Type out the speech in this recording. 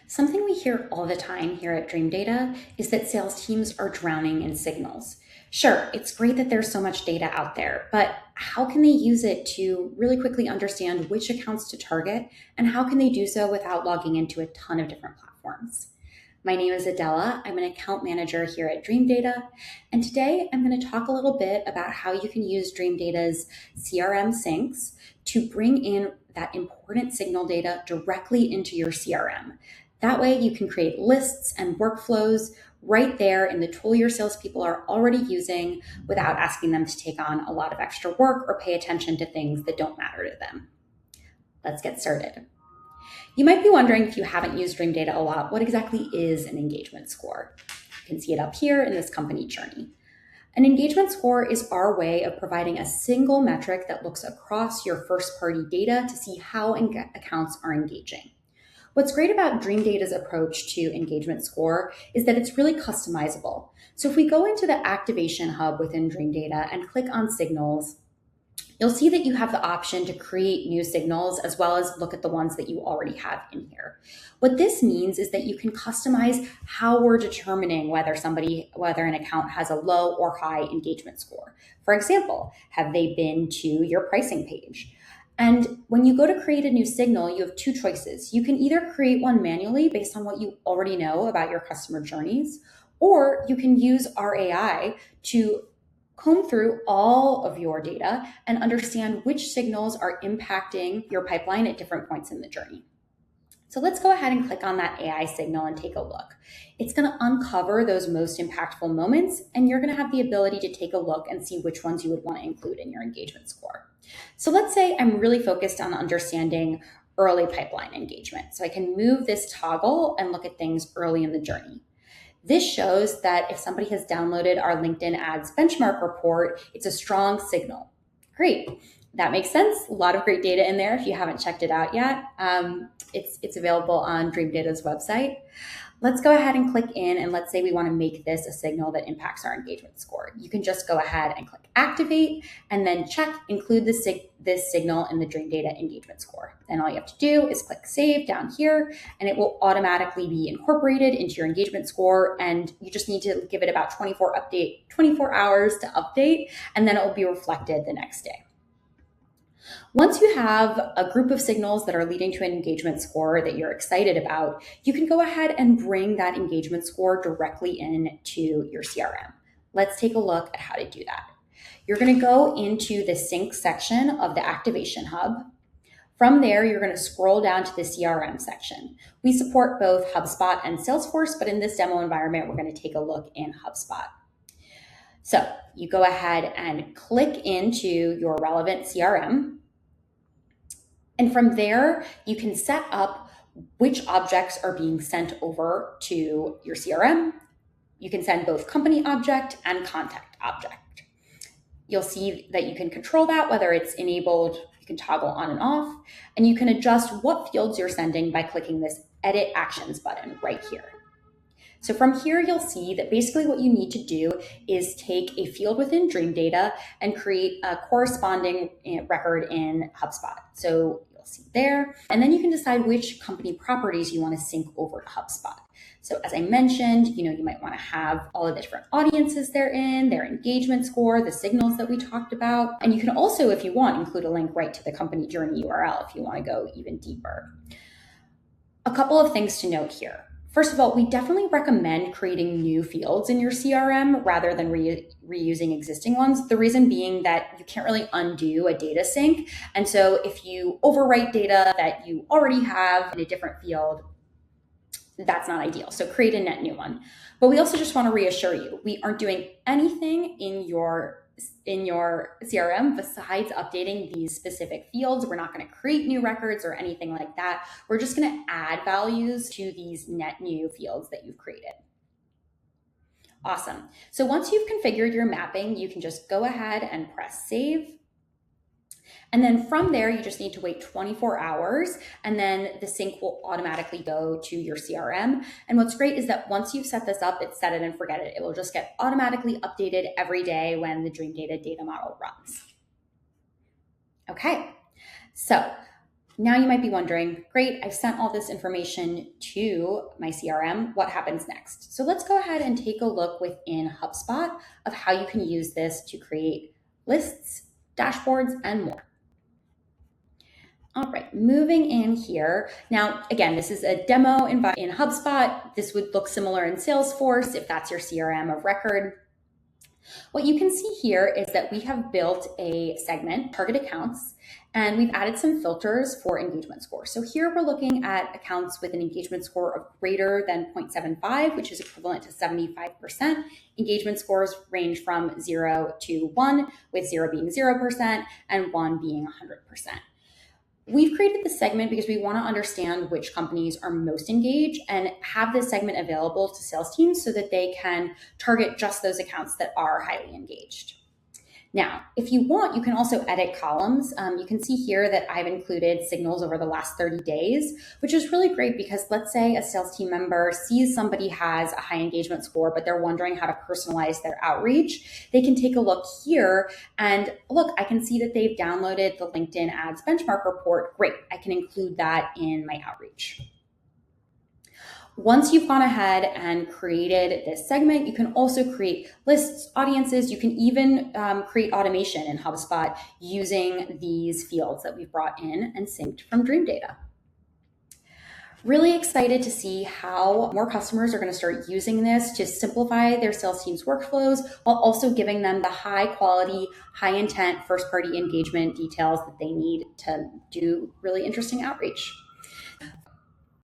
Something we hear all the time here at Dreamdata is that sales teams are drowning in signals. Sure, it's great that there's so much data out there, but how can they use it to really quickly understand which accounts to target, and how can they do so without logging into a ton of different platforms? My name is Adela. I'm an account manager here at Dreamdata, and today I'm going to talk a little bit about how you can use Dreamdata's CRM syncs to bring in that important signal data directly into your CRM. That way you can create lists and workflows right there in the tool your salespeople are already using without asking them to take on a lot of extra work or pay attention to things that don't matter to them. Let's get started. You might be wondering, if you haven't used Dreamdata a lot, what exactly is an engagement score? You can see it up here in this company journey. An engagement score is our way of providing a single metric that looks across your first-party data to see how accounts are engaging. What's great about Dreamdata's approach to engagement score is that it's really customizable. So if we go into the activation hub within Dreamdata and click on signals, you'll see that you have the option to create new signals as well as look at the ones that you already have in here. What this means is that you can customize how we're determining whether an account has a low or high engagement score. For example, have they been to your pricing page? And when you go to create a new signal, you have two choices. You can either create one manually based on what you already know about your customer journeys, or you can use our AI to comb through all of your data and understand which signals are impacting your pipeline at different points in the journey. So let's go ahead and click on that AI signal and take a look. It's going to uncover those most impactful moments, and you're going to have the ability to take a look and see which ones you would want to include in your engagement score. So let's say I'm really focused on understanding early pipeline engagement. So I can move this toggle and look at things early in the journey. This shows that if somebody has downloaded our LinkedIn ads benchmark report, it's a strong signal. Great. That makes sense. A lot of great data in there. If you haven't checked it out yet, it's available on Dreamdata's website. Let's go ahead and click in, and let's say we want to make this a signal that impacts our engagement score. You can just go ahead and click activate and then check include this signal in the Dreamdata engagement score. Then all you have to do is click save down here, and it will automatically be incorporated into your engagement score. And you just need to give it about 24 hours to update, and then it will be reflected the next day. Once you have a group of signals that are leading to an engagement score that you're excited about, you can go ahead and bring that engagement score directly into your CRM. Let's take a look at how to do that. You're going to go into the sync section of the activation hub. From there, you're going to scroll down to the CRM section. We support both HubSpot and Salesforce, but in this demo environment, we're going to take a look in HubSpot. So you go ahead and click into your relevant CRM. And from there, you can set up which objects are being sent over to your CRM. You can send both company object and contact object. You'll see that you can control that, whether it's enabled, you can toggle on and off, and you can adjust what fields you're sending by clicking this Edit Actions button right here. So from here, you'll see that basically what you need to do is take a field within Dreamdata and create a corresponding record in HubSpot. So you'll see there, and then you can decide which company properties you want to sync over to HubSpot. So as I mentioned, you might want to have all of the different audiences they're in, their engagement score, the signals that we talked about. And you can also, if you want, include a link right to the company journey URL if you want to go even deeper. A couple of things to note here. First of all, we definitely recommend creating new fields in your CRM rather than reusing existing ones. The reason being that you can't really undo a data sync. And so if you overwrite data that you already have in a different field, that's not ideal. So create a net new one. But we also just want to reassure you, we aren't doing anything in your CRM besides updating these specific fields. We're not going to create new records or anything like that. We're just going to add values to these net new fields that you've created. Awesome. So once you've configured your mapping, you can just go ahead and press save. And then from there, you just need to wait 24 hours, and then the sync will automatically go to your CRM. And what's great is that once you've set this up, it's set it and forget it. It will just get automatically updated every day when the Dreamdata data model runs. Okay, so Now you might be wondering, great, I've sent all this information to my CRM. What happens next? So let's go ahead and take a look within HubSpot of how you can use this to create lists, dashboards, and more. All right, moving in here. Now, again, this is a demo in HubSpot. This would look similar in Salesforce if that's your CRM of record. What you can see here is that we have built a segment, target accounts, and we've added some filters for engagement score. So here we're looking at accounts with an engagement score of greater than 0.75, which is equivalent to 75%. Engagement scores range from 0 to 1, with 0 being 0% and 1 being 100%. We've created this segment because we want to understand which companies are most engaged and have this segment available to sales teams so that they can target just those accounts that are highly engaged. Now, if you want, you can also edit columns. You can see here that I've included signals over the last 30 days, which is really great because let's say a sales team member sees somebody has a high engagement score, but they're wondering how to personalize their outreach. They can take a look here and look, I can see that they've downloaded the LinkedIn Ads Benchmark Report. Great, I can include that in my outreach. Once you've gone ahead and created this segment, you can also create lists, audiences. You can even create automation in HubSpot using these fields that we've brought in and synced from Dreamdata. Really excited to see how more customers are going to start using this to simplify their sales team's workflows while also giving them the high quality, high intent, first party engagement details that they need to do really interesting outreach.